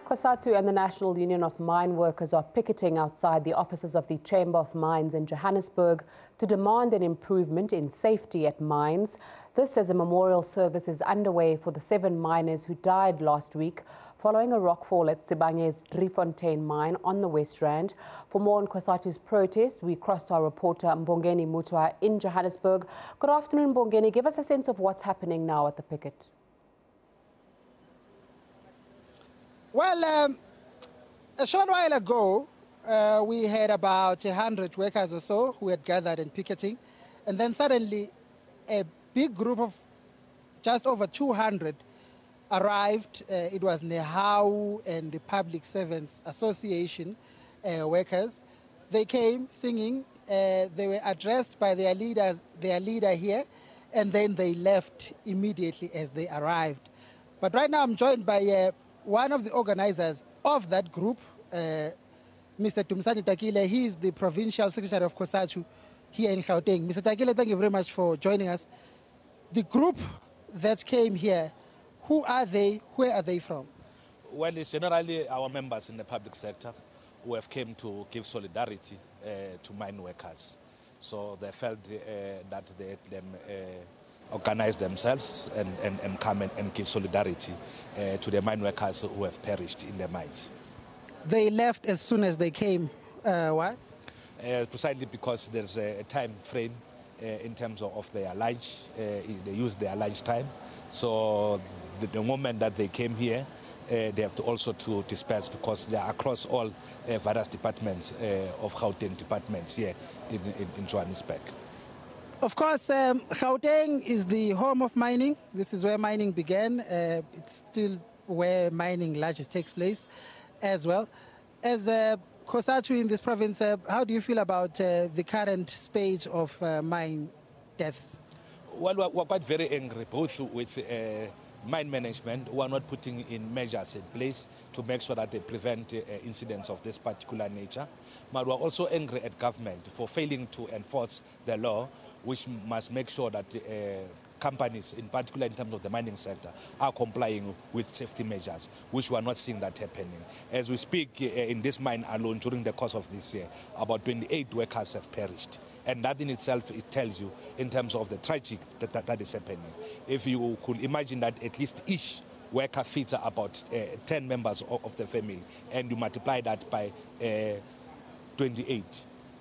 Cosatu and the National Union of Mineworkers are picketing outside the offices of the Chamber of Mines in Johannesburg to demand an improvement in safety at mines. This as a memorial service is underway for the 7 miners who died last week following a rockfall at Sibanye's Driefontein mine on the West Rand. For more on Cosatu's protest, we crossed our reporter Mbongeni Muthwa in Johannesburg. Good afternoon, Mbongeni. Give us a sense of what's happening now at the picket. Well, a short while ago, we had about 100 workers or so who had gathered and picketing. And then suddenly, a big group of just over 200 arrived. It was Nehau and the Public Servants Association workers. They came singing. They were addressed by their leader here, and then they left immediately as they arrived. But right now, I'm joined by one of the organizers of that group, Mr. Tumsani Takile. He is the Provincial Secretary of Cosatu here in Gauteng. Mr. Takile, thank you very much for joining us. The group that came here, who are they? Where are they from? Well, it's generally our members in the public sector who have came to give solidarity to mine workers. So they felt that they had them organize themselves and come and give solidarity to the mine workers who have perished in the mines. They left as soon as they came. Why? Precisely because there's a time frame in terms of their lunch. They use their lunch time. So the moment that they came here, they have to also to disperse because they are across all various departments of Gauteng departments here in Johannesburg. Of course, Gauteng is the home of mining. This is where mining began. It's still where mining largely takes place as well. As Cosatu in this province, how do you feel about the current spate of mine deaths? Well, we're quite very angry, both with mine management who are not putting in measures in place to make sure that they prevent incidents of this particular nature. But we're also angry at government for failing to enforce the law, which must make sure that companies, in particular in terms of the mining sector, are complying with safety measures, which we are not seeing that happening. As we speak, in this mine alone, during the course of this year, about 28 workers have perished. And that in itself, it tells you in terms of the tragic that is happening. If you could imagine that at least each worker feeds about 10 members of the family, and you multiply that by 28,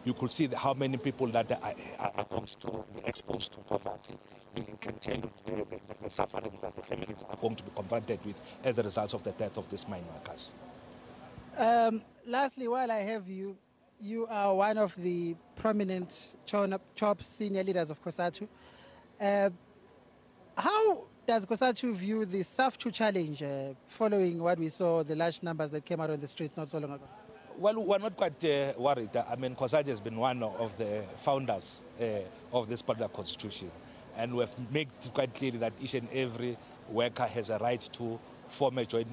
you could see how many people that are going to be exposed to poverty. You can tell the suffering that the families are going to be confronted with as a result of the death of these mine workers. Lastly, while I have you, you are one of the prominent top senior leaders of Cosatu. How does Cosatu view the SAFTU challenge following what we saw, the large numbers that came out on the streets not so long ago? Well, we're not quite worried. I mean, Cosatu has been one of the founders of this particular constitution. And we have made it quite clear that each and every worker has a right to form a trade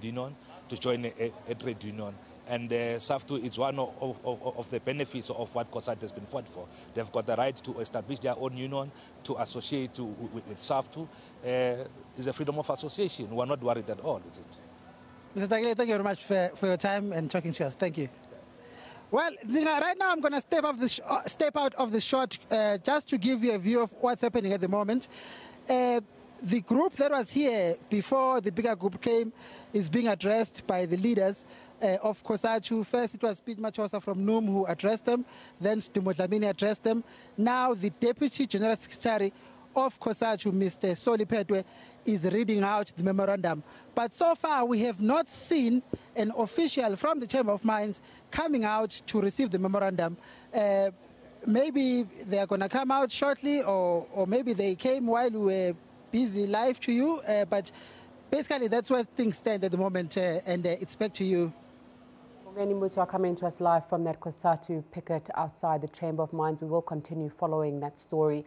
union, to join a trade union. And SAFTU is one of the benefits of what Cosatu has been fought for. They've got the right to establish their own union, to associate with SAFTU. It's a freedom of association. We're not worried at all with it. Mr. Takile, thank you very much for your time and talking to us. Thank you. Well, Zina, right now I'm going to step out of the shot just to give you a view of what's happening at the moment. The group that was here before the bigger group came is being addressed by the leaders of Cosatu. First, it was Pete Machosa from NUM who addressed them. Then Stumodlamini addressed them. Now, the Deputy General Secretary of Cosatu, Mr. Soli Petwe, is reading out the memorandum. But so far, we have not seen an official from the Chamber of Mines coming out to receive the memorandum. Maybe they are going to come out shortly, or maybe they came while we were busy live to you. But basically, that's where things stand at the moment, and it's back to you. Mbongeni Muthwa coming to us live from that Cosatu picket outside the Chamber of Mines. We will continue following that story.